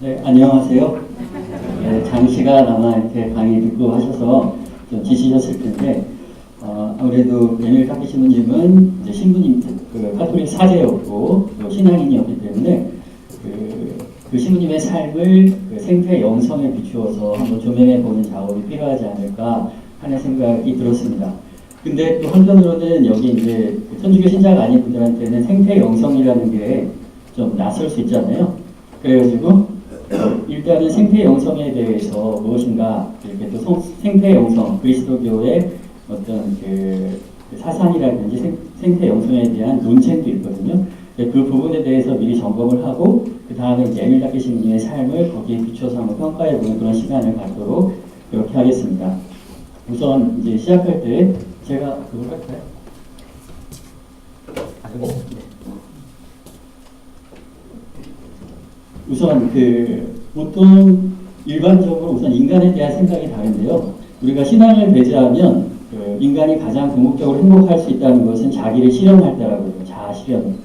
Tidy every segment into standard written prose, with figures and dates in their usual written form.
네, 안녕하세요. 네, 장시간 아마 이렇게 강의 듣고 하셔서 좀 지치셨을 텐데, 아무래도 에밀 카피 신부님은 이제 신부님, 카톨릭 사제였고, 또 신앙인이었기 때문에, 그 신부님의 삶을 그 생태 영성에 비추어서 한번 조명해 보는 작업이 필요하지 않을까 하는 생각이 들었습니다. 근데 또 한편으로는 여기 이제 천주교 신자가 아닌 분들한테는 생태 영성이라는 게 좀 낯설 수 있잖아요. 그래가지고, 일단은 생태 영성에 대해서 무엇인가 이렇게 또 생태 영성 그리스도교의 어떤 그 사상이라든지 생태 영성에 대한 논쟁도 있거든요. 그 부분에 대해서 미리 점검을 하고 그 다음에 이제 에밀 다케 신부님의 삶을 거기에 비춰서 한번 평가해보는 그런 시간을 갖도록 이렇게 하겠습니다. 우선 이제 시작할 때 제가 그걸 할까요? 우선 보통 일반적으로 우선 인간에 대한 생각이 다른데요. 우리가 신앙을 배제하면 인간이 가장 궁극적으로 행복할 수 있다는 것은 자기를 실현할 때라고 해요. 자아 실현.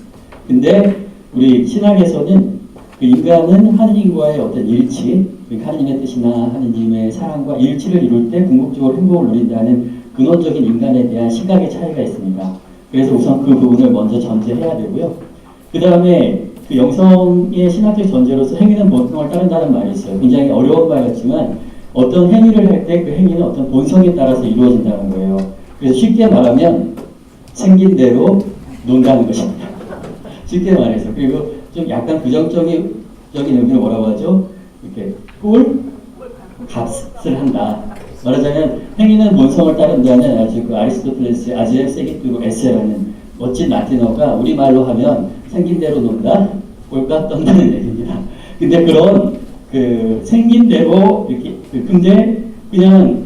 근데 우리 신학에서는 그 인간은 하느님과의 어떤 일치, 하느님의 뜻이나 하느님의 사랑과 일치를 이룰 때 궁극적으로 행복을 누린다는 근원적인 인간에 대한 시각의 차이가 있습니다. 그래서 우선 그 부분을 먼저 전제해야 되고요. 그 다음에 그 영성의 신학적 전제로서 행위는 본성을 따른다는 말이 있어요. 굉장히 어려운 말 같지만 어떤 행위를 할 때 그 행위는 어떤 본성에 따라서 이루어진다는 거예요. 그래서 쉽게 말하면 생긴 대로 논다는 것입니다. 쉽게 말해서. 그리고 좀 약간 부정적인 의미로 뭐라고 하죠? 이렇게 값을 한다. 말하자면 행위는 본성을 따른다는 아주 그 아리스토텔레스의 아지엘 세기뚜로 에세라는 멋진 라틴어가 우리말로 하면 생긴 대로 논다, 꼴값 떤다는 얘기입니다. 근데 그런 그 생긴 대로 이렇게 근데 그냥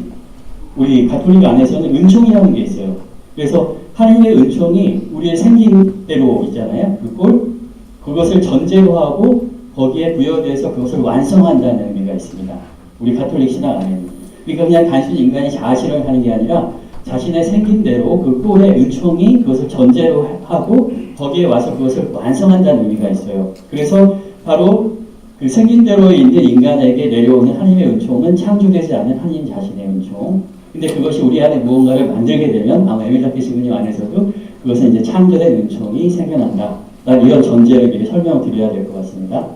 우리 가톨릭 안에서는 은총이라는 게 있어요. 그래서 하나님의 은총이 우리의 생긴 대로 있잖아요. 그것을 전제로 하고 거기에 부여돼서 그것을 완성한다는 의미가 있습니다. 우리 가톨릭 신학 안에는. 그러니까 그냥 단순히 인간이 자아 실현을 하는 게 아니라 자신의 생긴 대로 그 꼴의 은총이 그것을 전제로 하고 거기에 와서 그것을 완성한다는 의미가 있어요. 그래서 바로 그 생긴 대로 있는 인간에게 내려오는 하나님의 은총은 창조되지 않은 하나님 자신의 은총. 근데 그것이 우리 안에 무언가를 만들게 되면 아마 에밀 다케 신부님 안에서도 그것은 이제 창조된 은총이 생겨난다. 이런 전제를 미리 설명을 드려야 될 것 같습니다.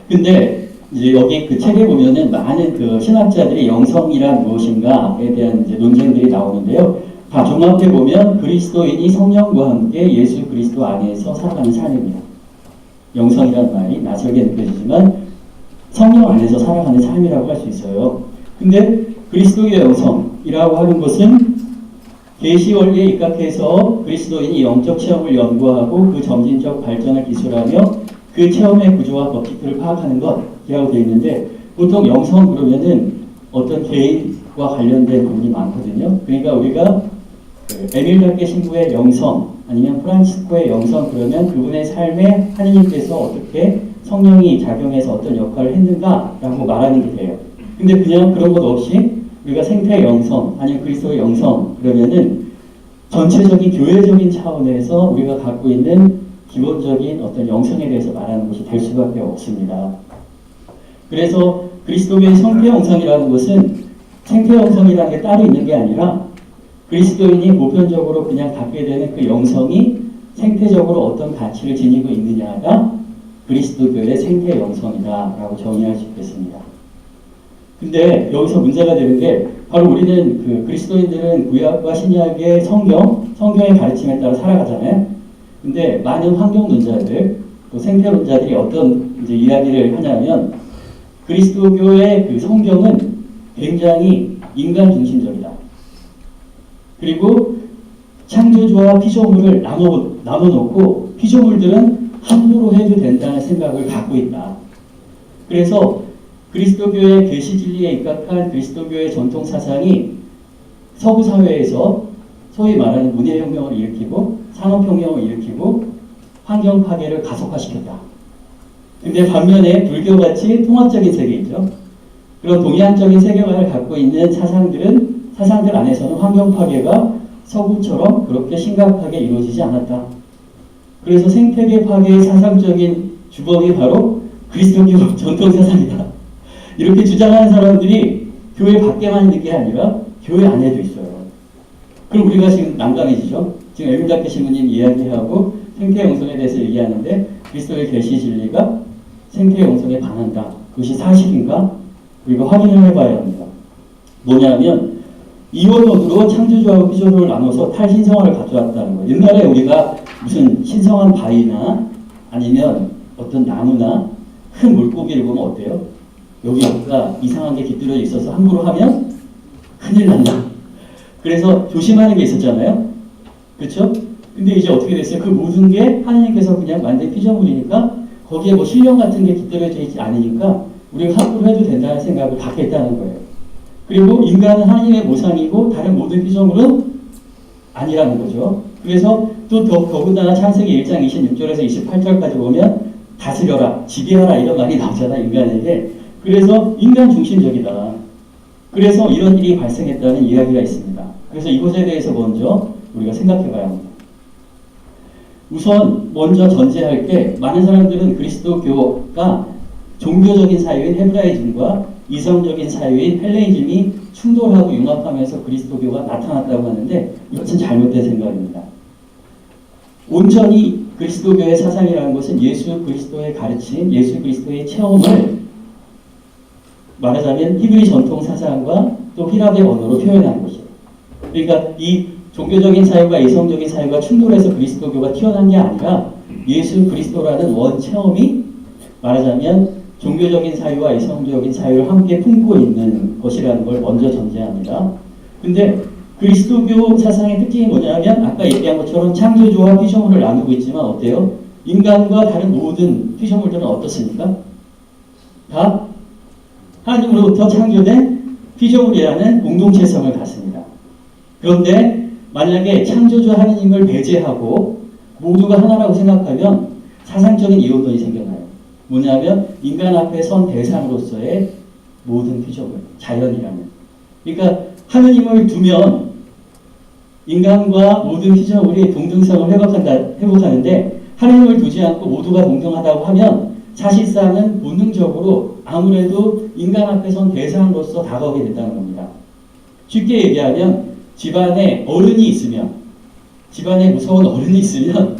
근데 이제 여기 그 책에 보면은 많은 그 신학자들이 영성이란 무엇인가에 대한 이제 논쟁들이 나오는데요. 다 종합해 보면 그리스도인이 성령과 함께 예수 그리스도 안에서 살아가는 삶입니다. 영성이란 말이 낯설게 느껴지지만 성령 안에서 살아가는 삶이라고 할 수 있어요. 근데 그리스도의 영성이라고 하는 것은 계시 원리에 입각해서 그리스도인이 영적 체험을 연구하고 그 점진적 발전을 기술하며 그 체험의 구조와 법칙들을 파악하는 것이라고 되어 있는데 보통 영성 그러면은 어떤 개인과 관련된 부분이 많거든요. 그러니까 우리가 에밀 다케 신부의 영성 아니면 프란치스코의 영성 그러면 그분의 삶에 하느님께서 어떻게 성령이 작용해서 어떤 역할을 했는가라고 말하는 게 돼요. 근데 그냥 그런 것 없이 우리가 생태 영성 아니면 그리스도의 영성 그러면은 전체적인 교회적인 차원에서 우리가 갖고 있는 기본적인 어떤 영성에 대해서 말하는 것이 될 수밖에 없습니다. 그래서 그리스도의 성태 영성이라는 것은 생태 영성이라는 게 따로 있는 게 아니라 그리스도인이 보편적으로 그냥 갖게 되는 그 영성이 생태적으로 어떤 가치를 지니고 있느냐가 그리스도교의 생태 영성이다라고 정의할 수 있겠습니다. 근데 여기서 문제가 되는 게 바로 우리는 그 그리스도인들은 구약과 신약의 성경의 가르침에 따라 살아가잖아요. 근데 많은 환경론자들 또 생태론자들이 어떤 이제 이야기를 하냐면 그리스도교의 그 성경은 굉장히 인간 중심적이다. 그리고 창조주와 피조물을 나눠놓고 피조물들은 함부로 해도 된다는 생각을 갖고 있다. 그래서 그리스도교의 계시 진리에 입각한 그리스도교의 전통 사상이 서구 사회에서 소위 말하는 문해혁명을 일으키고 산업혁명을 일으키고 환경 파괴를 가속화시켰다. 근데 반면에 불교같이 통합적인 세계이죠. 그런 동양적인 세계관을 갖고 있는 사상들 안에서는 환경 파괴가 서구처럼 그렇게 심각하게 이루어지지 않았다. 그래서 생태계 파괴의 사상적인 주범이 바로 그리스도교 전통 사상이다. 이렇게 주장하는 사람들이 교회 밖에만 있는 게 아니라 교회 안에도 있어요. 그럼 우리가 지금 난감해지죠. 지금 엘빈다케 신부님 이야기하고 생태 영성에 대해서 얘기하는데 그리스도의 계시 진리가 생태 영성에 반한다. 그것이 사실인가? 우리가 확인을 해봐야 합니다. 뭐냐면 이원론으로 창조주하고 피조주를 나눠서 탈신성화를 가져왔다는 거예요. 옛날에 우리가 무슨 신성한 바위나 아니면 어떤 나무나 큰 물고기를 보면 어때요? 여기가 이상한 게 깃들어져 있어서 함부로 하면 큰일 난다. 그래서 조심하는 게 있었잖아요. 그렇죠? 근데 이제 어떻게 됐어요? 그 모든 게 하나님께서 그냥 만든 피조물이니까 거기에 뭐 신령 같은 게 깃들어져 있지 않으니까 우리가 함부로 해도 된다는 생각을 갖겠다는 거예요. 그리고 인간은 하나님의 모상이고 다른 모든 피조물은 아니라는 거죠. 그래서 또 더군다나 창세기 1장 26절에서 28절까지 보면 다스려라, 지배하라 이런 말이 나오잖아, 인간에게. 그래서 인간 중심적이다. 그래서 이런 일이 발생했다는 이야기가 있습니다. 그래서 이것에 대해서 먼저 우리가 생각해 봐야 합니다. 우선 먼저 전제할 게 많은 사람들은 그리스도교가 종교적인 사유인 헤브라이즘과 이성적인 사유인 헬레니즘이 충돌하고 융합하면서 그리스도교가 나타났다고 하는데 이것은 잘못된 생각입니다. 온전히 그리스도교의 사상이라는 것은 예수 그리스도의 가르침, 예수 그리스도의 체험을 말하자면 히브리 전통 사상과 또 히랍의 언어로 표현하는 것이에요. 그러니까 이 종교적인 사유가 이성적인 사유가 충돌해서 그리스도교가 튀어난 게 아니라 예수 그리스도라는 원 체험이 말하자면 종교적인 사유와 이성적인 사유를 함께 품고 있는 것이라는 걸 먼저 전제합니다. 근데 그리스도교 사상의 특징이 뭐냐면 아까 얘기한 것처럼 창조주와 피조물을 나누고 있지만 어때요? 인간과 다른 모든 피조물들은 어떻습니까? 다 하나님으로부터 창조된 피조물이라는 공동체성을 갖습니다. 그런데 만약에 창조주 하나님을 배제하고 모두가 하나라고 생각하면 사상적인 이혼론이 생겨나요. 뭐냐면 인간 앞에 선 대상으로서의 모든 피조물, 자연이라는. 그러니까 하나님을 두면 인간과 모든 피조물이 동등성을 회복하는데 하나님을 두지 않고 모두가 동등하다고 하면 사실상은 본능적으로 아무래도 인간 앞에 선 대상으로서 다가오게 된다는 겁니다. 쉽게 얘기하면 집안에 어른이 있으면, 집안에 무서운 어른이 있으면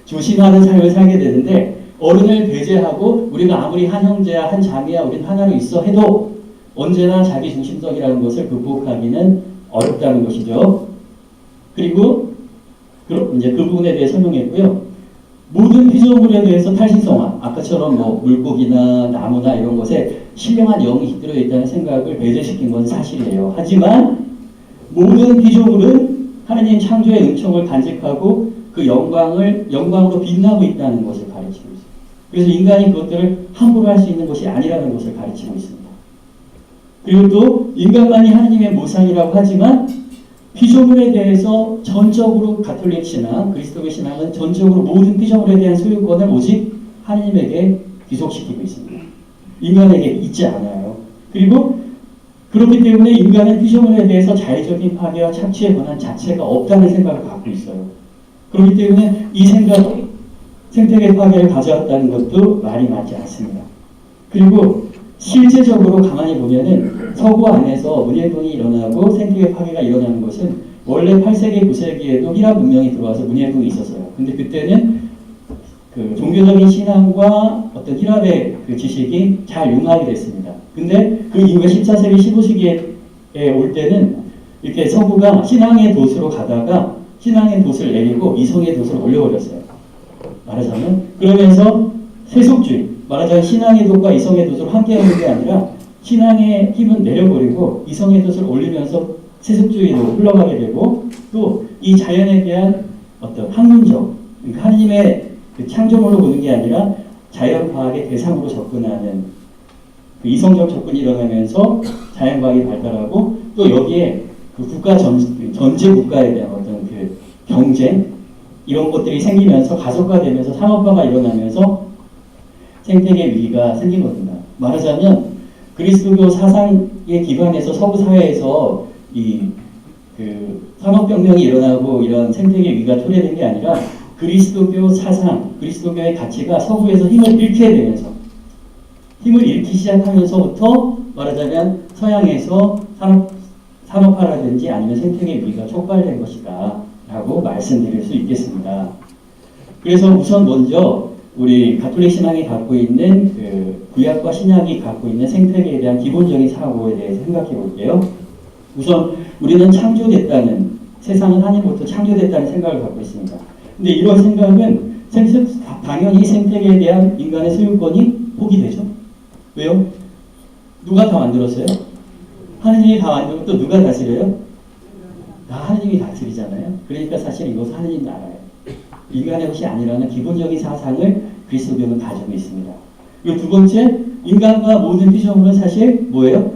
조심하는 삶을 살게 되는데 어른을 배제하고 우리가 아무리 한 형제야 한 자매야 우린 하나로 있어 해도 언제나 자기 중심적이라는 것을 극복하기는 어렵다는 것이죠. 그리고 이제 그 부분에 대해 설명했고요. 모든 피조물에 대해서 탈신성화, 아까처럼 뭐 물고기나 나무나 이런 것에 신령한 영이 깃들어 있다는 생각을 배제시킨 건 사실이에요. 하지만 모든 피조물은 하나님 창조의 은총을 간직하고 그 영광으로 빛나고 있다는 것을 가르치고 있습니다. 그래서 인간이 그것들을 함부로 할 수 있는 것이 아니라는 것을 가르치고 있습니다. 그리고 또 인간만이 하나님의 모상이라고 하지만 피조물에 대해서 전적으로 가톨릭 신앙, 그리스도교 신앙은 전적으로 모든 피조물에 대한 소유권을 오직 하나님에게 귀속시키고 있습니다. 인간에게 있지 않아요. 그리고 그렇기 때문에 인간은 피조물에 대해서 자의적인 파괴와 착취의 권한 자체가 없다는 생각을 갖고 있어요. 그렇기 때문에 이 생각이 생태계 파괴를 가져왔다는 것도 말이 맞지 않습니다. 그리고 실제적으로 가만히 보면은 서구 안에서 문예동이 일어나고 생태계 파괴가 일어나는 것은 원래 8세기, 9세기에도 히랍 문명이 들어와서 문예동이 있었어요. 근데 그때는 그 종교적인 신앙과 어떤 히랍의 그 지식이 잘 융합이 됐습니다. 근데 그 이후에 14세기, 15세기에 올 때는 이렇게 서구가 신앙의 돛으로 가다가 신앙의 돛을 내리고 이성의 돛을 올려버렸어요. 말하자면 그러면서 세속주의, 말하자면 신앙의 돛과 이성의 돛을 함께 하는 게 아니라 신앙의 힘은 내려버리고 이성의 돛을 올리면서 세속주의로 흘러가게 되고 또 이 자연에 대한 어떤 학문적, 그러니까 하나님의 그 창조물로 보는 게 아니라 자연과학의 대상으로 접근하는 그 이성적 접근이 일어나면서 자연과학이 발달하고 또 여기에 그 국가 전제 국가에 대한 어떤 그 경쟁 이런 것들이 생기면서 가속화되면서 산업화가 일어나면서 생태계 위기가 생긴 겁니다. 말하자면 그리스도교 사상에 기반해서 서구 사회에서 그 산업혁명이 일어나고 이런 생태계 위기가 초래된 게 아니라 그리스도교 사상, 그리스도교의 가치가 서구에서 힘을 잃게 되면서 힘을 잃기 시작하면서부터 말하자면 서양에서 산업화라든지 아니면 생태계 위기가 촉발된 것이다 라고 말씀드릴 수 있겠습니다. 그래서 우선 먼저 우리 가톨릭 신앙이 갖고 있는 그 구약과 신약이 갖고 있는 생태계에 대한 기본적인 사고에 대해서 생각해 볼게요. 우선 우리는 창조됐다는, 세상은 하나님으로부터 창조됐다는 생각을 갖고 있습니다. 근데 이런 생각은 당연히 생태계에 대한 인간의 소유권이 포기되죠. 왜요? 누가 다 만들었어요? 하느님이 다 만들고 또 누가 다스려요? 다 하느님이 다스리잖아요. 그러니까 사실 이것은 하느님 나라예요. 인간의 것이 아니라는 기본적인 사상을 그리스도교는 가지고 있습니다. 그리고 두 번째, 인간과 모든 피조물은 사실 뭐예요?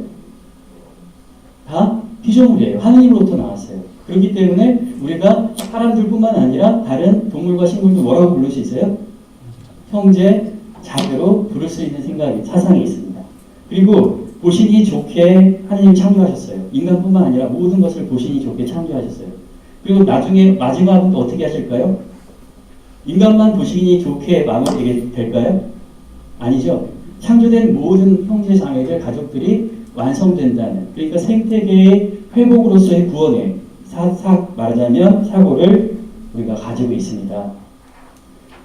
다 피조물이에요. 하느님으로부터 나왔어요. 그렇기 때문에 우리가 사람들뿐만 아니라 다른 동물과 식물도 뭐라고 부를 수 있어요? 형제, 자매로 부를 수 있는 사상이 있습니다. 그리고 보시니 좋게 하느님이 창조하셨어요. 인간뿐만 아니라 모든 것을 보시니 좋게 창조하셨어요. 그리고 나중에 마지막은 또 어떻게 하실까요? 인간만 보시니 좋게 마무리 될까요? 아니죠. 창조된 모든 형제, 자매들, 가족들이 완성된다는, 그러니까 생태계의 회복으로서의 구원의 말하자면 사고를 우리가 가지고 있습니다.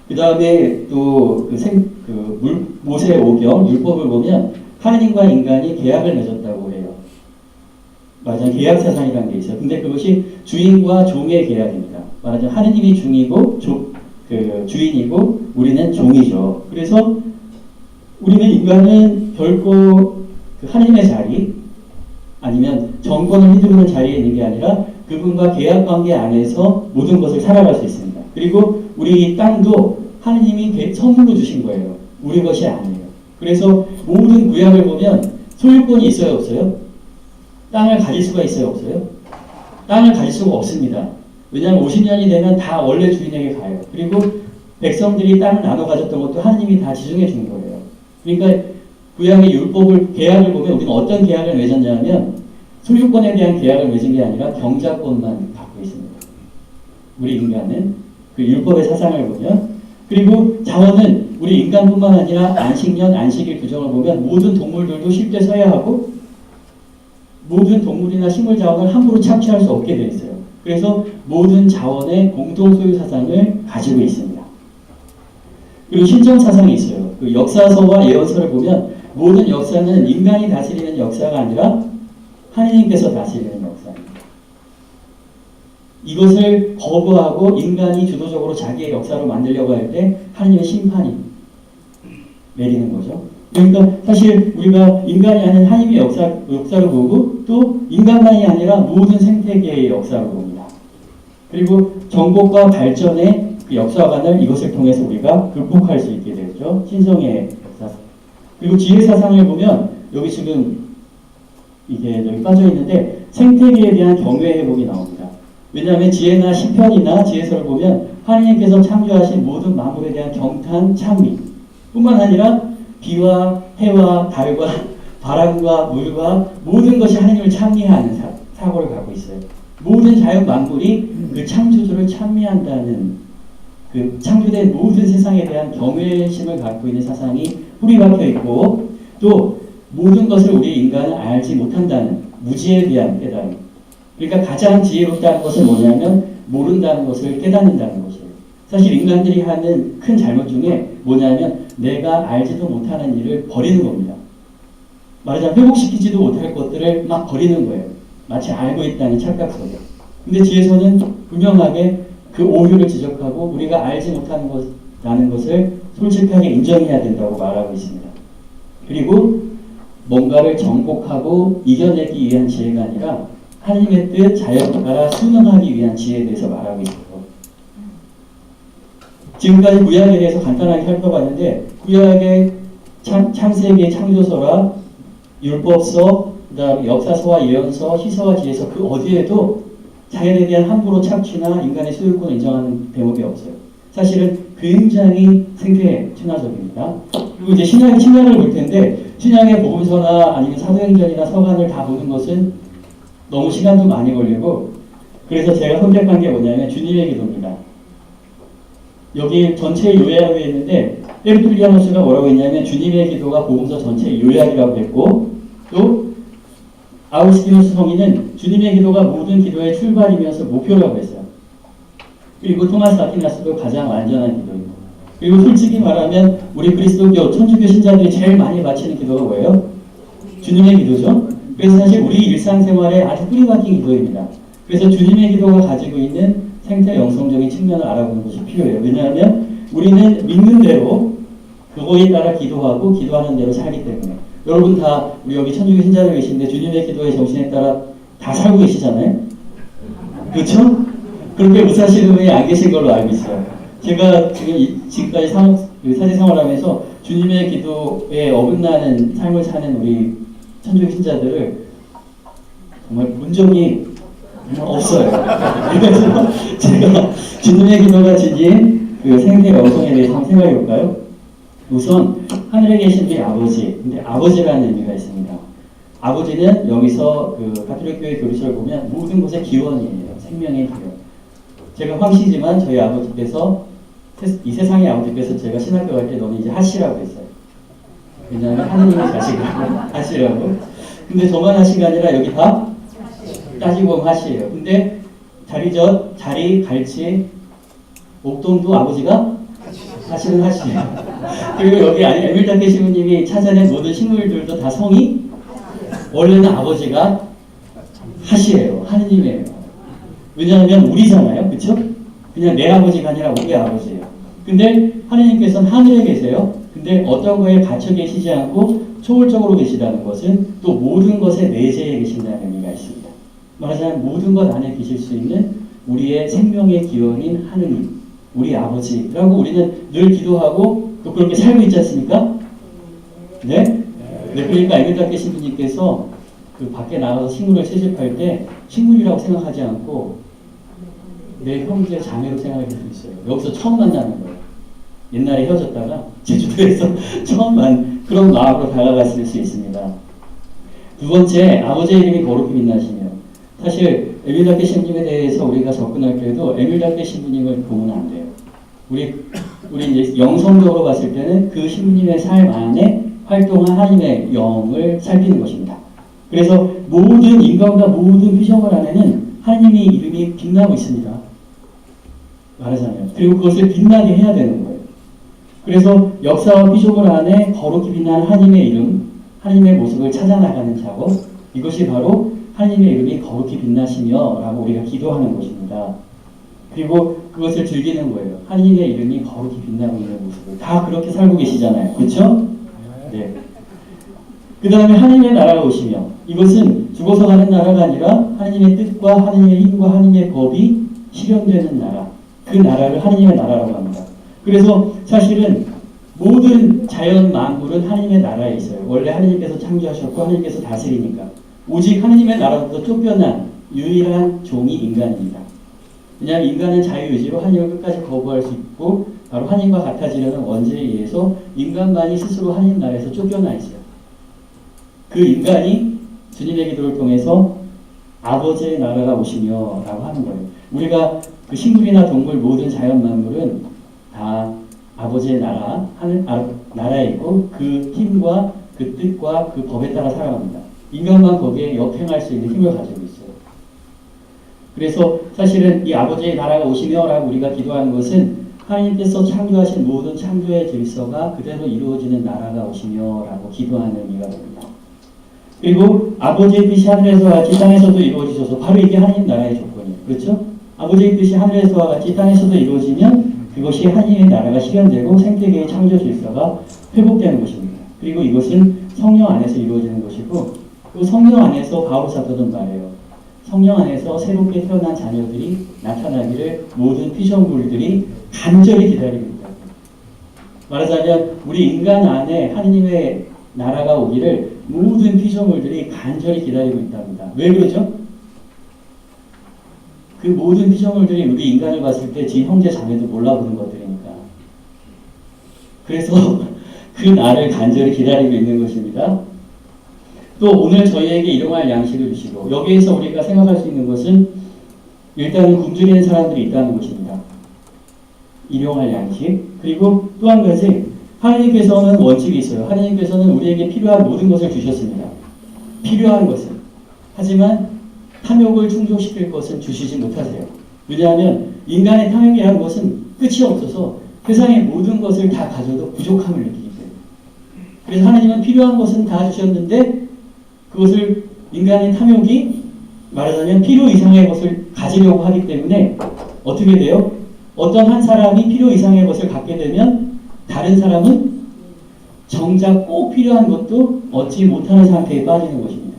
그 다음에 또 모세 오경 율법을 보면 하느님과 인간이 계약을 맺었다고 해요. 말하자면 계약 사상이라는 게 있어요. 근데 그것이 주인과 종의 계약입니다. 말하자면 하느님이 주인이고 우리는 종이죠. 그래서 우리는 인간은 결코 하느님의 자리 아니면 정권을 휘두르는 자리에 있는 게 아니라 그분과 계약관계 안에서 모든 것을 살아갈 수 있습니다. 그리고 우리 땅도 하느님이 선물로 주신 거예요. 우리 것이 아니에요. 그래서 모든 구약을 보면 소유권이 있어요, 없어요? 땅을 가질 수가 있어요, 없어요? 땅을 가질 수가 없습니다. 왜냐하면 50년이 되면 다 원래 주인에게 가요. 그리고 백성들이 땅을 나눠 가졌던 것도 하느님이 다 지정해 준 거예요. 그러니까 구약의 율법을, 계약을 보면 우리는 어떤 계약을 맺었냐면 소유권에 대한 계약을 맺은 게 아니라 경작권만 갖고 있습니다. 우리 인간은 그 율법의 사상을 보면. 그리고 자원은 우리 인간뿐만 아니라 안식년, 안식일 규정을 보면 모든 동물들도 쉴 때 서야 하고 모든 동물이나 식물 자원을 함부로 착취할 수 없게 되어 있어요. 그래서 모든 자원의 공동 소유 사상을 가지고 있습니다. 그리고 신정 사상이 있어요. 그 역사서와 예언서를 보면 모든 역사는 인간이 다스리는 역사가 아니라 하느님께서 다스리는 역사입니다. 이것을 거부하고 인간이 주도적으로 자기의 역사로 만들려고 할 때 하느님의 심판이 내리는 거죠. 그러니까 사실 우리가 인간이 하는 하느님의 역사를 보고 또 인간만이 아니라 모든 생태계의 역사를 봅니다. 그리고 정복과 발전의 그 역사관을 이것을 통해서 우리가 극복할 수 있게 되죠. 신성의 역사. 그리고 지혜 사상을 보면 여기 지금 이게 여기 빠져 있는데 생태계에 대한 경외 회복이 나옵니다. 왜냐하면 지혜나 시편이나 지혜서를 보면 하느님께서 창조하신 모든 만물에 대한 경탄, 찬미 뿐만 아니라 비와 해와 달과 바람과 물과 모든 것이 하느님을 찬미하는 사고를 갖고 있어요. 모든 자연 만물이 그 창조주를 찬미한다는 그 창조된 모든 세상에 대한 경외심을 갖고 있는 사상이 뿌리박혀 있고 또 모든 것을 우리 인간은 알지 못한다는 무지에 대한 깨달음. 그러니까 가장 지혜롭다는 것은 뭐냐면 모른다는 것을 깨닫는다는 것이에요. 사실 인간들이 하는 큰 잘못 중에 뭐냐면 내가 알지도 못하는 일을 버리는 겁니다. 말하자면 회복시키지도 못할 것들을 막 버리는 거예요. 마치 알고 있다는 착각 속에. 근데 지혜서는 분명하게 그 오류를 지적하고 우리가 알지 못하는 것이라는 것을 솔직하게 인정해야 된다고 말하고 있습니다. 그리고 뭔가를 정복하고 이겨내기 위한 지혜가 아니라 하나님의 뜻, 자연을 따라 순응하기 위한 지혜에 대해서 말하고 있어요. 지금까지 구약에 대해서 간단하게 살펴봤는데 구약의 창세기 창조서라 율법서, 그다음에 역사서와 예언서, 시서와 지혜서 그 어디에도 자연에 대한 함부로 착취나 인간의 소유권을 인정하는 대목이 없어요. 사실은 굉장히 생태 친화적입니다. 그리고 이제 신약을 볼 텐데 신약의 복음서나 아니면 사도행전이나 서간을 다 보는 것은 너무 시간도 많이 걸리고 그래서 제가 선택한 게 뭐냐면 주님의 기도입니다. 여기 전체 요약되어 있는데 테르툴리아누스가 뭐라고 했냐면 주님의 기도가 복음서 전체의 요약이라고 했고, 또 아우구스티누스 성인은 주님의 기도가 모든 기도의 출발이면서 목표라고 했어요. 그리고 토마스 아퀴나스도 가장 완전한 기도이고, 그리고 솔직히 말하면 우리 그리스도교 천주교 신자들이 제일 많이 바치는 기도가 뭐예요? 주님의 기도죠. 그래서 사실 우리 일상생활에 아주 뿌리박힌 기도입니다. 그래서 주님의 기도가 가지고 있는 생태 영성적인 측면을 알아보는 것이 필요해요. 왜냐하면 우리는 믿는 대로 그거에 따라 기도하고 기도하는 대로 살기 때문에. 여러분 다 우리 여기 천주교 신자들 계신데 주님의 기도의 정신에 따라 다 살고 계시잖아요. 그렇죠? 그렇게 못 사시는 분이 안 계신 걸로 알고 있어요. 제가 지금까지 사제 생활하면서 주님의 기도에 어긋나는 삶을 사는 우리 천주교 신자들을 정말 본 적이 없어요. 그래서 제가 주님의 기도가 지닌 그 생태 영성에 대해서 한번 생각해 볼까요? 우선 하늘에 계신 우리 아버지, 근데 아버지라는 의미가 있습니다. 아버지는 여기서 그 가톨릭 교회 교리서를 보면 모든 것의 기원이에요. 생명의 기원. 제가 황씨지만 저희 아버지께서 이 세상의 아버지께서 제가 신학교 갈 때 너는 이제 하시라고 했어요. 왜냐하면 하느님의 자식이라고 하시라고. 근데 저만 하시가 아니라 여기 다 따지고 보면 하시예요. 근데 자리젓, 자리, 갈치, 옥돔도 아버지가 하시는 하시예요. 그리고 여기 에밀다케 시부님이 찾아낸 모든 식물들도 다 성이 원래는 아버지가 하시예요. 하느님이에요. 왜냐하면 우리잖아요. 그쵸? 그냥 내 아버지가 아니라 우리 아버지예요. 근데 하느님께서는 하늘에 계세요. 근데 어떤 거에 갇혀 계시지 않고 초월적으로 계시다는 것은 또 모든 것에 내재해 계신다는 의미가 있습니다. 말하자면 모든 것 안에 계실 수 있는 우리의 생명의 기원인 하느님, 우리 아버지라고 우리는 늘 기도하고 또 그렇게 살고 있지 않습니까? 네? 네, 그러니까 에밀다케 신부님께서 그 밖에 나가서 식물을 채집할 때 식물이라고 생각하지 않고 내 형제 자매로 생각할 수 있어요. 여기서 처음 만나는 거예요. 옛날에 헤어졌다가 제주도에서 처음 그런 마음으로 다가갔을 수 있습니다. 두 번째, 아버지의 이름이 거룩히 빛나시며. 사실 에밀다케 신부님에 대해서 우리가 접근할 때도 에밀다케 신부님을 보면 안 돼요. 우리 이제 영성적으로 봤을 때는 그 신부님의 삶 안에 활동한 하나님의 영을 살피는 것입니다. 그래서 모든 인간과 모든 피조물 안에는 하나님의 이름이 빛나고 있습니다. 말하자면. 그리고 그것을 빛나게 해야 되는 거예요. 그래서 역사와 피조물 안에 거룩히 빛나는 하나님의 이름, 하나님의 모습을 찾아나가는 작업, 이것이 바로 하나님의 이름이 거룩히 빛나시며 라고 우리가 기도하는 것입니다. 그리고 그것을 즐기는 거예요. 하나님의 이름이 거룩히 빛나고 있는 모습을. 다 그렇게 살고 계시잖아요. 그렇죠? 네. 그 다음에 하나님의 나라가 오시며, 이것은 죽어서 가는 나라가 아니라 하나님의 뜻과 하나님의 힘과 하나님의 법이 실현되는 나라, 그 나라를 하나님의 나라라고 합니다. 그래서 사실은 모든 자연 만물은 하나님의 나라에 있어요. 원래 하나님께서 창조하셨고 하나님께서 다스리니까. 오직 하나님의 나라로부터 쫓겨난 유일한 종이 인간입니다. 왜냐하면 인간은 자유의지로 하나님을 끝까지 거부할 수 있고 바로 하나님과 같아지려는 원죄에 의해서 인간만이 스스로 하나님 나라에서 쫓겨나 있어요. 그 인간이 주님의 기도를 통해서 아버지의 나라가 오시며 라고 하는 거예요. 우리가 그 식물이나 동물 모든 자연 만물은 다 아버지의 나라, 나라에 있고 그 힘과 그 뜻과 그 법에 따라 살아갑니다. 인간만 거기에 역행할 수 있는 힘을 가지고 있어요. 그래서 사실은 이 아버지의 나라가 오시며 라고 우리가 기도하는 것은 하나님께서 창조하신 모든 창조의 질서가 그대로 이루어지는 나라가 오시며 라고 기도하는 의미가 됩니다. 그리고 아버지의 뜻이 하늘에서와 같이 땅에서도 이루어지셔서 바로 이게 하나님 나라의 조건이에요. 그렇죠? 아버지의 뜻이 하늘에서와 같이 땅에서도 이루어지면 그것이 하나님의 나라가 실현되고 생태계의 창조 질서가 회복되는 것입니다. 그리고 이것은 성령 안에서 이루어지는 것이고 그 성령 안에서 바울 사도는 말해요. 성령 안에서 새롭게 태어난 자녀들이 나타나기를 모든 피조물들이 간절히 기다리고 있다. 말하자면 우리 인간 안에 하나님의 나라가 오기를 모든 피조물들이 간절히 기다리고 있답니다. 왜 그러죠? 그 모든 피조물들이 우리 인간을 봤을 때 지 형제 자매도 몰라보는 것들이니까. 그래서 그 날을 간절히 기다리고 있는 것입니다. 또 오늘 저희에게 일용할 양식을 주시고 여기에서 우리가 생각할 수 있는 것은 일단은 굶주리는 사람들이 있다는 것입니다. 일용할 양식. 그리고 또 한 가지 하나님께서는 원칙이 있어요. 하나님께서는 우리에게 필요한 모든 것을 주셨습니다. 필요한 것은. 하지만 탐욕을 충족시킬 것은 주시지 못하세요. 왜냐하면 인간의 탐욕이라는 것은 끝이 없어서 세상의 모든 것을 다 가져도 부족함을 느끼기 때문에. 그래서 하나님은 필요한 것은 다 주셨는데 그것을 인간의 탐욕이 말하자면 필요 이상의 것을 가지려고 하기 때문에 어떻게 돼요? 어떤 한 사람이 필요 이상의 것을 갖게 되면 다른 사람은 정작 꼭 필요한 것도 얻지 못하는 상태에 빠지는 것입니다.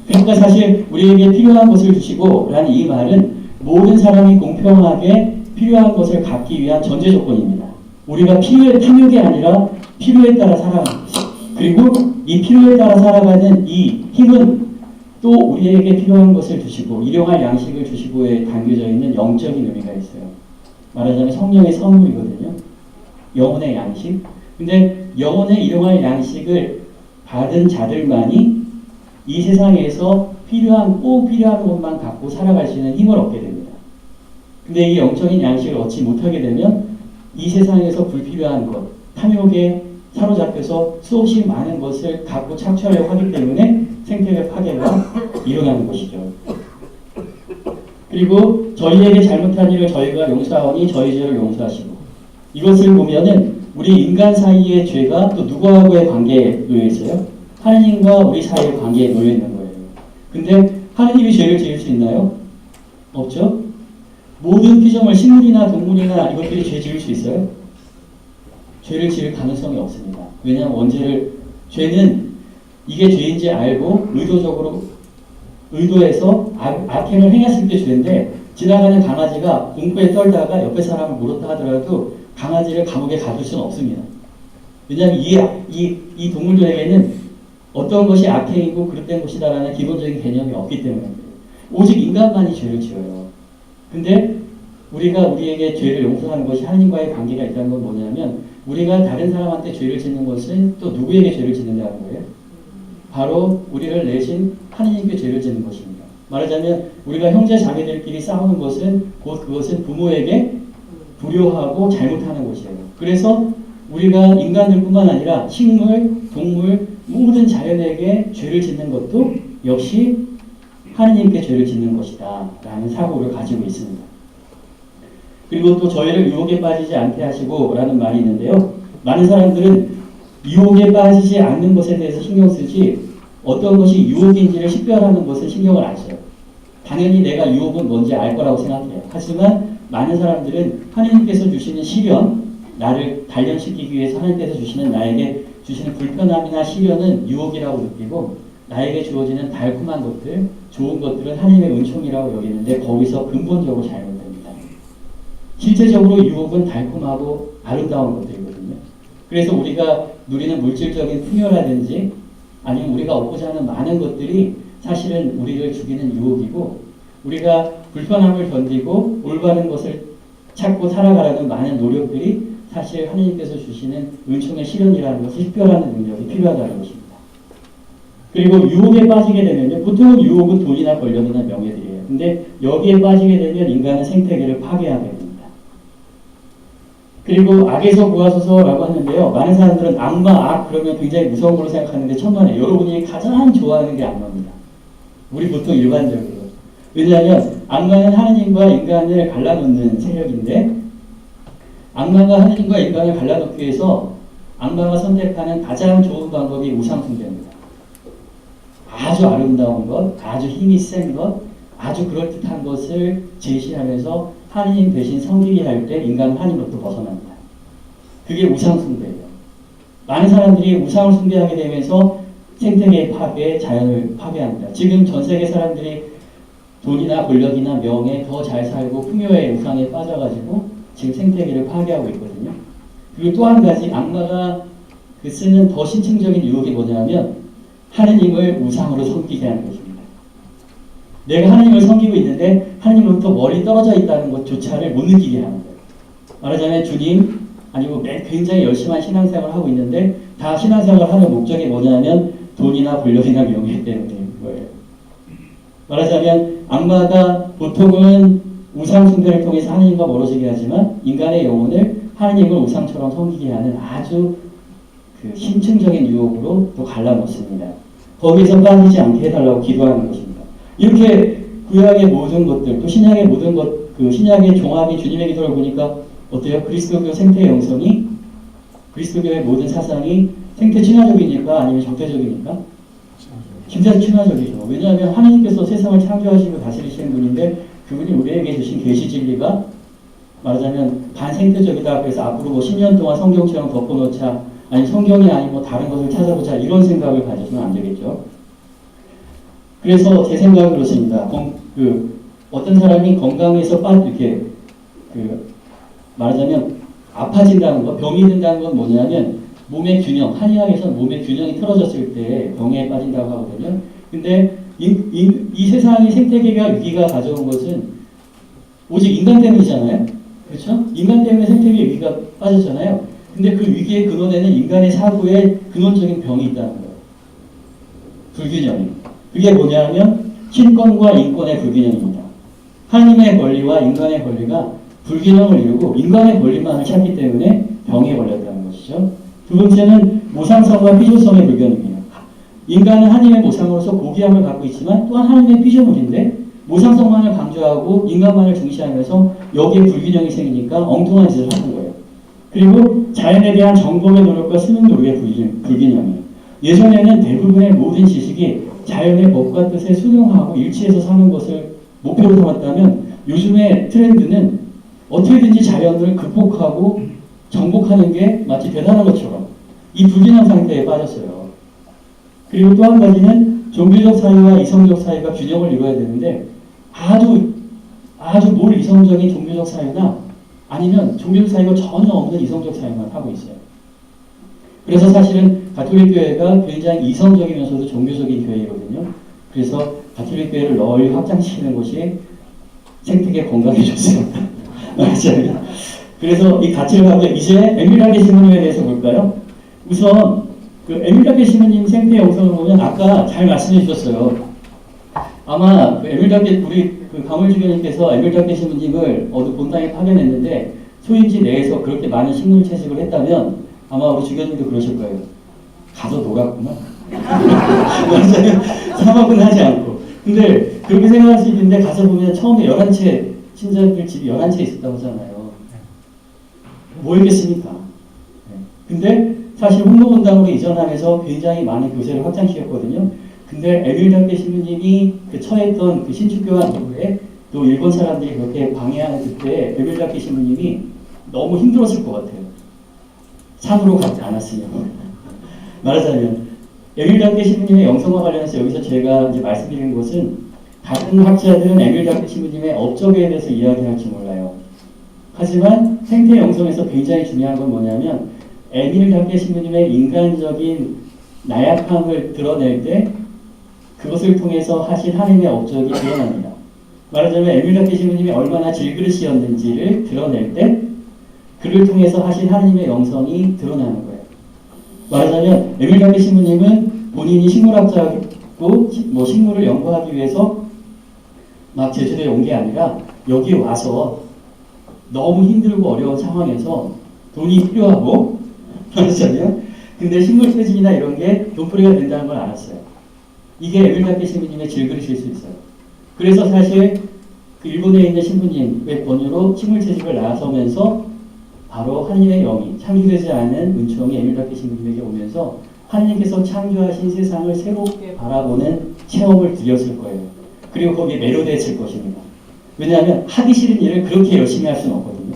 그러니까 사실 우리에게 필요한 것을 주시고 라는 이 말은 모든 사람이 공평하게 필요한 것을 갖기 위한 전제 조건입니다. 우리가 탐욕이 아니라 필요에 따라 살아가는 것. 그리고 이 필요에 따라 살아가는 이 힘은 또 우리에게 필요한 것을 주시고 일용할 양식을 주시고에 담겨져 있는 영적인 의미가 있어요. 말하자면 성령의 선물이거든요. 영혼의 양식. 근데 영혼의 일용할 양식을 받은 자들만이 이 세상에서 꼭 필요한 것만 갖고 살아갈 수 있는 힘을 얻게 됩니다. 근데 이 영적인 양식을 얻지 못하게 되면 이 세상에서 불필요한 것, 탐욕에 사로잡혀서 수없이 많은 것을 갖고 착취하려고 하기 때문에 생태계 파괴가 일어나는 것이죠. 그리고 저희에게 잘못한 일을 저희가 용서하오니 저희 죄를 용서하시고, 이것을 보면은 우리 인간 사이의 죄가 또 누구하고의 관계에 놓여 있어요? 하나님과 우리 사이의 관계에 놓여 있는 거예요. 근데 하나님이 죄를 지을 수 있나요? 없죠? 모든 피조물, 식물이나 동물이나 이것들이 죄 지을 수 있어요? 죄를 지을 가능성이 없습니다. 왜냐하면 죄는 이게 죄인지 알고 의도해서 악행을 행했을 때 죄인데, 지나가는 강아지가 공포에 떨다가 옆에 사람을 물었다 하더라도 강아지를 감옥에 가둘 수는 없습니다. 왜냐하면 이 동물들에게는 어떤 것이 악행이고 그릇된 것이다라는 기본적인 개념이 없기 때문에 오직 인간만이 죄를 지어요. 근데 우리가 우리에게 죄를 용서하는 것이 하나님과의 관계가 있다는 건 뭐냐면, 우리가 다른 사람한테 죄를 짓는 것은 또 누구에게 죄를 짓는다는 거예요? 바로 우리를 내신 하나님께 죄를 짓는 것입니다. 말하자면 우리가 형제 자매들끼리 싸우는 것은 그것은 부모에게 불효하고 잘못하는 것이에요. 그래서 우리가 인간들뿐만 아니라 식물, 동물, 모든 자연에게 죄를 짓는 것도 역시 하나님께 죄를 짓는 것이다 라는 사고를 가지고 있습니다. 그리고 또 저희를 유혹에 빠지지 않게 하시고 라는 말이 있는데요. 많은 사람들은 유혹에 빠지지 않는 것에 대해서 신경 쓰지 어떤 것이 유혹인지를 식별하는 것은 신경을 안 써요. 당연히 내가 유혹은 뭔지 알 거라고 생각해요. 하지만 많은 사람들은 하나님께서 주시는 시련, 나를 단련시키기 위해서 하나님께서 나에게 주시는 불편함이나 시련은 유혹이라고 느끼고, 나에게 주어지는 달콤한 것들, 좋은 것들은 하나님의 은총이라고 여기는데 거기서 근본적으로 잘못됩니다. 실제적으로 유혹은 달콤하고 아름다운 것들이거든요. 그래서 우리가 누리는 물질적인 풍요라든지 아니면 우리가 얻고자 하는 많은 것들이 사실은 우리를 죽이는 유혹이고, 우리가 불편함을 견디고 올바른 것을 찾고 살아가려는 많은 노력들이 사실 하나님께서 주시는 은총의 시련이라는 것을 식별하는 능력이 필요하다는 것입니다. 그리고 유혹에 빠지게 되면요, 보통은 유혹은 돈이나 권력이나 명예들이에요. 근데 여기에 빠지게 되면 인간은 생태계를 파괴하게 됩니다. 그리고 악에서 구하소서라고 하는데요, 많은 사람들은 악마, 그러면 굉장히 무서운 걸로 생각하는데 천만에 여러분이 가장 좋아하는 게 악마입니다. 우리 보통 일반적으로. 왜냐하면 악마는 하나님과 인간을 갈라놓는 세력인데, 악마가 하나님과 인간을 갈라놓기 위해서 악마가 선택하는 가장 좋은 방법이 우상숭배입니다. 아주 아름다운 것, 아주 힘이 센 것, 아주 그럴듯한 것을 제시하면서 하나님 대신 섬기게 할 때 인간은 하나님으로부터 벗어납니다. 그게 우상숭배예요. 많은 사람들이 우상을 숭배하게 되면서 생태계 파괴, 자연을 파괴합니다. 지금 전 세계 사람들이 돈이나 권력이나 명예, 더 잘 살고 풍요의 우상에 빠져가지고 지금 생태계를 파괴하고 있거든요. 그리고 또 한 가지 악마가 쓰는 더 신층적인 유혹이 뭐냐면 하느님을 우상으로 섬기게 하는 것입니다. 내가 하나님을 섬기고 있는데 하나님으로부터 멀리 떨어져 있다는 것조차를 못 느끼게 하는 거예요. 말하자면 주님, 아니고 굉장히 열심한 신앙생활을 하고 있는데 다 신앙생활을 하는 목적이 뭐냐면 돈이나 권력이나 명예 때문인 거예요. 말하자면 악마가 보통은 우상 숭배를 통해서 하나님과 멀어지게 하지만 인간의 영혼을 하나님을 우상처럼 섬기게 하는 아주 그 심층적인 유혹으로 또 갈라놓습니다. 거기서 빠지지 않게 해달라고 기도하는 것입니다. 이렇게 구약의 모든 것들, 또 신약의 모든 것, 그 신약의 종합이 주님의 기도를 보니까 어때요? 그리스도교 생태 영성이, 그리스도교의 모든 사상이 생태 친화적이니까 아니면 적대적이니까? 진짜 친화적이죠. 왜냐하면 하나님께서 세상을 창조하시고 다스리시는 분인데 그분이 우리에게 주신 계시 진리가 말하자면 반생태적이다. 그래서 앞으로 뭐 10년 동안 성경처럼 덮어놓자. 아니 성경이 아니고 뭐 다른 것을 찾아보자. 이런 생각을 가져서는 안 되겠죠. 그래서 제 생각은 그렇습니다. 어떤 사람이 건강에서 이렇게 말하자면 아파진다는 것, 병이 든다는 건 뭐냐면 몸의 균형, 한의학에서는 몸의 균형이 틀어졌을 때 병에 빠진다고 하거든요. 근데 이 세상의 생태계가 위기가 가져온 것은 오직 인간 때문이잖아요. 그렇죠? 인간 때문에 생태계 위기가 빠졌잖아요. 근데 그 위기의 근원에는 인간의 사고에 근원적인 병이 있다는 거예요. 불균형이. 그게 뭐냐면 신권과 인권의 불균형입니다. 하나님의 권리와 인간의 권리가 불균형을 이루고 인간의 권리만을 찾기 때문에 병에 걸렸다는 것이죠. 두 번째는 모상성과 피조성의 불균형입니다. 인간은 하나님의 모상으로서 고귀함을 갖고 있지만 또한 하나님의 피조물인데 모상성만을 강조하고 인간만을 중시하면서 여기에 불균형이 생기니까 엉뚱한 짓을 하는 거예요. 그리고 자연에 대한 정복의 노력과 수능 노력의 불균형이에요. 예전에는 대부분의 모든 지식이 자연의 법과 뜻에 순응하고 일치해서 사는 것을 목표로 삼았다면 요즘의 트렌드는 어떻게든지 자연을 극복하고 정복하는 게 마치 대단한 것처럼 이 불균형 상태에 빠졌어요. 그리고 또 한 가지는 종교적 사회와 이성적 사회가 균형을 이루어야 되는데 아주 몰 이성적인 종교적 사회나 아니면 종교적 사회가 전혀 없는 이성적 사회만 하고 있어요. 그래서 사실은 가톨릭 교회가 굉장히 이성적이면서도 종교적인 교회거든요. 그래서 가톨릭 교회를 널리 확장시키는 것이 생태계 건강에 좋습니다. 맞아요. 그래서 이 가치를 갖고 이제 에밀라게 시모님에 대해서 볼까요? 우선 그 에밀라게 시모님 생태 영상을 보면 아까 잘 말씀해 주셨어요. 아마 그 에밀라게 우리 그 가물주교님께서 에밀라게 시모님을 어느 본당에 파견했는데 소인지 내에서 그렇게 많은 식물 채식을 했다면 아마 우리 주교님도 그러실 거예요. 가서 놀았구나. 맞아요. 사막은 하지 않고. 근데 그렇게 생각할 수 있는데 가서 보면 처음에 11채 신자들 집이 11채 있었다고 하잖아요. 뭐 했겠습니까? 근데 사실 홍보분당으로 이전하면서 굉장히 많은 교세를 확장시켰거든요. 근데 에밀다케 신부님이 그 처했던 그 신축교환 이후에 또 일본 사람들이 그렇게 방해하는 그때 에밀다케 신부님이 너무 힘들었을 것 같아요. 산으로 가지 않았으면. 말하자면 에밀다케 신부님의 영성과 관련해서 여기서 제가 이제 말씀드리는 것은 다른 학자들은 에밀다케 신부님의 업적에 대해서 이야기할지 몰라요. 하지만 생태 영성에서 굉장히 중요한 건 뭐냐면 에밀다케 신부님의 인간적인 나약함을 드러낼 때 그것을 통해서 하신 하나님의 업적이 드러납니다. 말하자면 에밀다케 신부님이 얼마나 질그릇이었는지를 드러낼 때 그를 통해서 하신 하나님의 영성이 드러나는 거예요. 말하자면 에밀다케 신부님은 본인이 식물학자고 뭐 식물을 연구하기 위해서 막 제주도에 온 게 아니라 여기 와서 너무 힘들고 어려운 상황에서 돈이 필요하고 그렇잖아요. 근데 식물 채집이나 이런 게 돈벌이가 된다는 걸 알았어요. 이게 에밀다케 신부님의 질그릇일 수 있어요. 그래서 사실 그 일본에 있는 신부님의 권유로 식물 채집을 나서면서 바로 하나님의 영이 창조되지 않은 은총이 에밀다케 신부님에게 오면서 하나님께서 창조하신 세상을 새롭게 바라보는 체험을 드렸을 거예요. 그리고 거기에 매료됐을 것입니다. 왜냐하면 하기 싫은 일을 그렇게 열심히 할 수는 없거든요.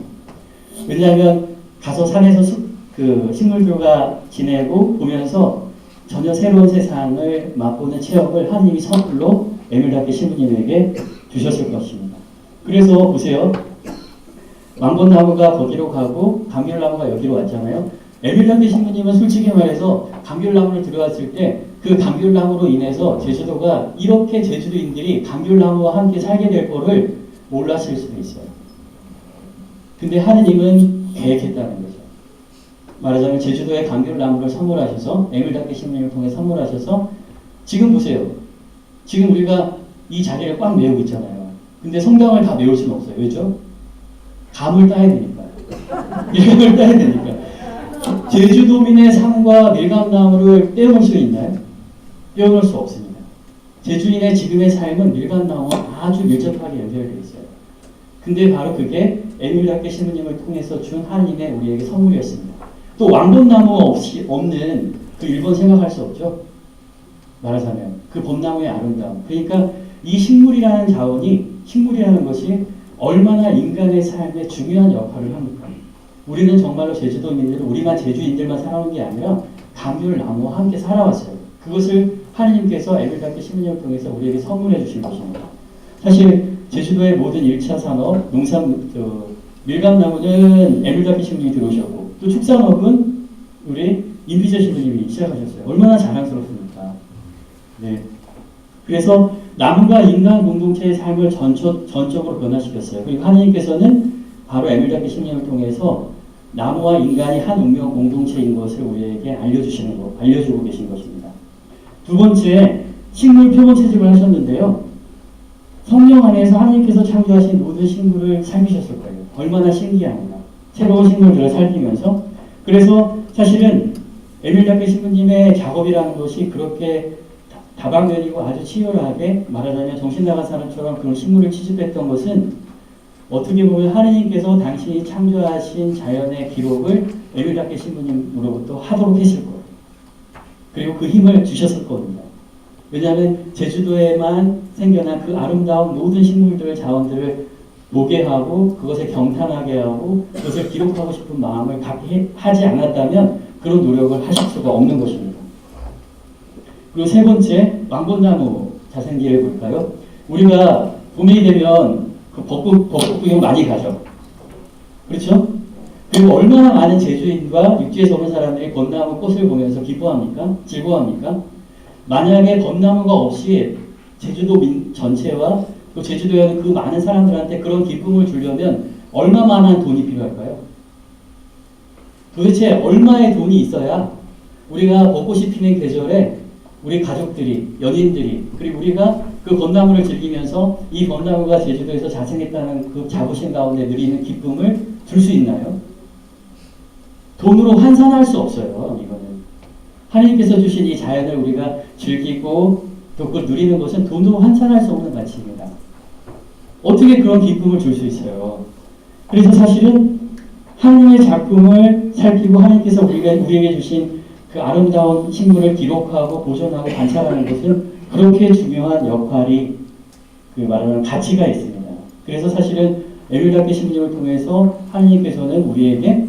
왜냐하면 가서 산에서 그 식물들과 지내고 보면서 전혀 새로운 세상을 맛보는 체험을 하나님이 선물로 에밀다케 신부님에게 주셨을 것입니다. 그래서 보세요. 망곤나무가 거기로 가고 감귤나무가 여기로 왔잖아요. 에밀다케 신부님은 솔직히 말해서 감귤나무를 들어왔을 때 그 감귤나무로 인해서 제주도가 이렇게 제주도인들이 감귤나무와 함께 살게 될 거를 몰랐을 수도 있어요. 근데 하느님은 계획했다는 거죠. 말하자면 제주도에 감귤나무를 선물하셔서 에밀다케 신부님을 통해 선물하셔서 지금 보세요. 지금 우리가 이 자리를 꽉 메우고 있잖아요. 근데 성당을 다 메울 수는 없어요. 왜죠? 감을 따야 되니까요. 이런 걸 따야 되니까. 제주도민의 삶과 밀감나무를 떼어놓을 수 있나요? 떼어놓을 수 없습니다. 제주인의 지금의 삶은 밀감나무와 아주 밀접하게 연결되어 있어요. 근데 바로 그게 에밀다케 신부님을 통해서 준 하나님의 우리에게 선물이었습니다. 또 왕벚나무 없이 없는 그 일본 생각할 수 없죠. 말하자면 그 벚나무의 아름다움. 그러니까 이 식물이라는 자원이, 식물이라는 것이 얼마나 인간의 삶에 중요한 역할을 합니까? 우리는 정말로 제주도민들, 우리만 제주인들만 살아온 게 아니라 감귤 나무와 함께 살아왔어요. 그것을 하나님께서 에밀다케 신부님을 통해서 우리에게 선물해 주신 것입니다. 사실 제주도의 모든 1차 산업, 농산, 밀감나무는 에밀다케 신부님이 들어오셨고, 또 축산업은 우리 임피저 신부님이 시작하셨어요. 얼마나 자랑스럽습니까? 네. 그래서 나무가 인간 공동체의 삶을 전적으로 변화시켰어요. 그리고 하나님께서는 바로 에밀다케 신부님을 통해서 나무와 인간이 한 운명 공동체인 것을 우리에게 알려주고 계신 것입니다. 두 번째, 식물 표본 채집을 하셨는데요. 성령 안에서 하나님께서 창조하신 모든 식물을 살피셨을 거예요. 얼마나 신기합니다. 새로운 식물들을 살피면서. 그래서 사실은 에밀다케 신부님의 작업이라는 것이 그렇게 다방면이고 아주 치열하게, 말하자면 정신 나간 사람처럼 그런 식물을 채집했던 것은 어떻게 보면 하나님께서 당신이 창조하신 자연의 기록을 에밀다케 신부님으로부터 하도록 했을 거예요. 그리고 그 힘을 주셨을 겁니다. 왜냐하면 제주도에만 생겨난 그 아름다운 모든 식물들의 자원들을 보게 하고 그것에 경탄하게 하고 그것을 기록하고 싶은 마음을 갖게 하지 않았다면 그런 노력을 하실 수가 없는 것입니다. 그리고 세 번째, 왕벚나무 자생기를 볼까요? 우리가 봄이 되면 그 벚꽃 구경 많이 가죠. 그렇죠? 그리고 얼마나 많은 제주인과 육지에서 오는 사람들이 벚나무 꽃을 보면서 기뻐합니까? 즐거워합니까? 만약에 벚나무가 없이 제주도 전체와 또 제주도에 있는 그 많은 사람들한테 그런 기쁨을 주려면 얼마만한 돈이 필요할까요? 도대체 얼마의 돈이 있어야 우리가 벚꽃이 피는 계절에 우리 가족들이, 연인들이, 그리고 우리가 그 벚나무를 즐기면서 이 벚나무가 제주도에서 자생했다는 그 자부심 가운데 누리는 기쁨을 줄 수 있나요? 돈으로 환산할 수 없어요. 이거는 하나님께서 주신 이 자연을 우리가 즐기고 또 그걸 누리는 것은 돈으로 환산할 수 없는 가치입니다. 어떻게 그런 기쁨을 줄 수 있어요? 그래서 사실은 하나님의 작품을 살피고 하나님께서 우리에게 주신 그 아름다운 식물을 기록하고 보존하고 관찰하는 것은 그렇게 중요한 역할이 그 말하는 가치가 있습니다. 그래서 사실은 에밀다케 신부님을 통해서 하나님께서는 우리에게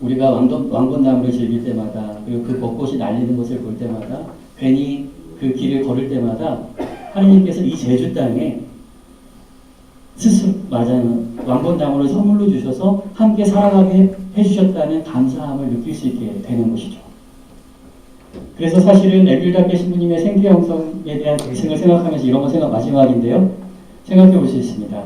우리가 왕벚나무를 즐길 때마다 그리고 그 벚꽃이 날리는 것을 볼 때마다 괜히 그 길을 걸을 때마다 하나님께서 이 제주 땅에 스스로 맞아요. 왕벚나무를 선물로 주셔서 함께 살아가게 해주셨다는 감사함을 느낄 수 있게 되는 것이죠. 그래서 사실은 에밀다케 신부님의 생태 형성에 대한 대승을 생각하면서 이런 거 마지막인데요. 생각해 볼 수 있습니다.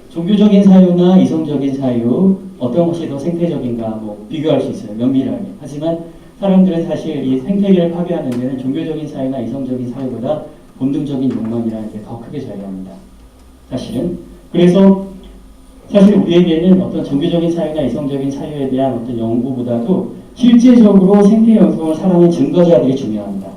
종교적인 사유나 이성적인 사유, 어떤 것이 더 생태적인가 뭐 비교할 수 있어요. 면밀하게. 하지만 사람들은 사실 이 생태계를 파괴하는 데는 종교적인 사유나 이성적인 사유보다 본능적인 욕망이라는 게 더 크게 존재합니다. 사실은. 그래서 사실 우리에게는 어떤 종교적인 사유나 이성적인 사유에 대한 어떤 연구보다도 실제적으로 생태 형성을 살아낸 증거자들이 중요합니다.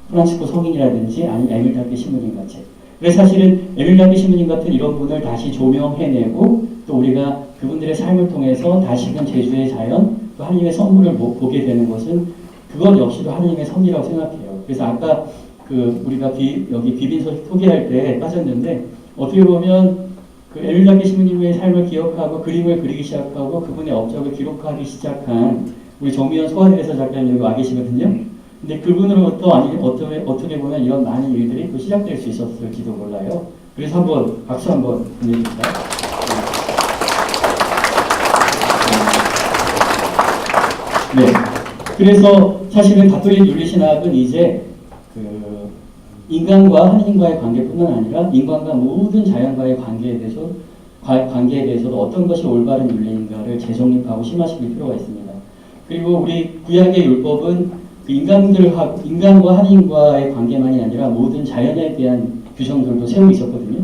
프란치스코 성인이라든지 아니면 에밀다케 신부님 같이. 그래서 사실은 에밀다케 신부님 같은 이런 분을 다시 조명해내고 또 우리가 그분들의 삶을 통해서 다시금 제주의 자연 또 하나님의 선물을 보게 되는 것은 그것 역시도 하나님의 섭리라고 생각해요. 그래서 아까 우리가 여기 비빈소 소개할 때 빠졌는데 어떻게 보면 그 에밀다케 신부님의 삶을 기억하고 그림을 그리기 시작하고 그분의 업적을 기록하기 시작한 우리 정미연 소아대사 작가님 여기 와 계시거든요. 근데 그분으로부터 어떻게 보면 이런 많은 일들이 또 시작될 수 있었을지도 몰라요. 그래서 한번 박수 한번 보내주십시오. 네. 그래서 사실은 가톨릭 윤리신학은 이제 인간과 하나님과의 관계뿐만 아니라 인간과 모든 자연과의 관계에 대해서도 어떤 것이 올바른 윤리인가를 재정립하고 심화시킬 필요가 있습니다. 그리고 우리 구약의 율법은 인간과 하나님과의 관계만이 아니라 모든 자연에 대한 규정들도 세우고 있었거든요.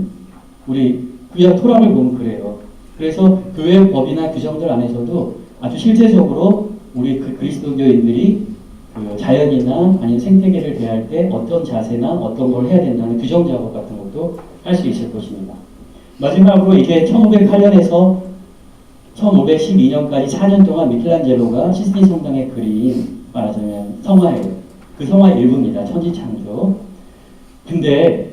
우리 구약 토라를 보면 그래요. 그래서 교회 법이나 규정들 안에서도 아주 실제적으로 우리 그리스도교인들이 그 자연이나 아니면 생태계를 대할 때 어떤 자세나 어떤 걸 해야 된다는 규정 작업 같은 것도 할 수 있을 것입니다. 마지막으로 이게 1508년에서 1512년까지 4년 동안 미켈란젤로가 시스틴 성당에 그린 말하자면 성화예요. 그 성화의 일부입니다. 천지창조. 근데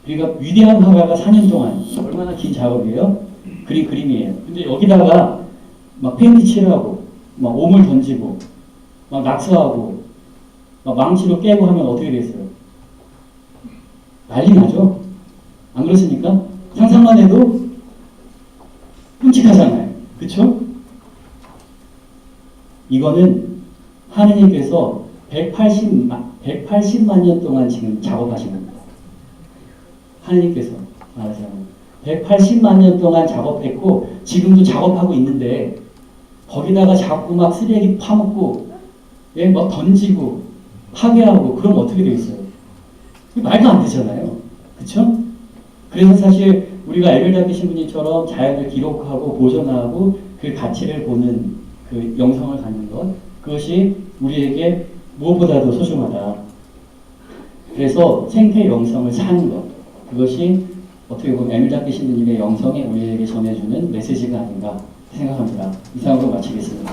우리가 위대한 화가가 4년 동안 얼마나 긴 작업이에요? 그린 그림이에요. 근데 여기다가 막 페인트 칠하고 막 옴을 던지고 막 낙서하고 막 망치로 깨고 하면 어떻게 되겠어요? 난리 나죠? 안 그렇습니까? 상상만 해도 끔찍하잖아요. 그쵸? 이거는 하느님께서 180만 년 동안 지금 작업하신 겁니다. 하느님께서 말하자면 180만 년 동안 작업했고 지금도 작업하고 있는데 거기다가 자꾸 막 쓰레기 파묻고 예, 막 던지고 파괴하고 그럼 어떻게 되겠어요? 말도 안 되잖아요. 그쵸? 그래서 사실 우리가 에밀다비 신부님처럼 자연을 기록하고 보존하고 그 가치를 보는 그 영성을 갖는 것, 그것이 우리에게 무엇보다도 소중하다. 그래서 생태 영성을 사는 것, 그것이 어떻게 보면 에밀다비 신부님의 영성이 우리에게 전해주는 메시지가 아닌가 생각합니다. 이상으로 마치겠습니다.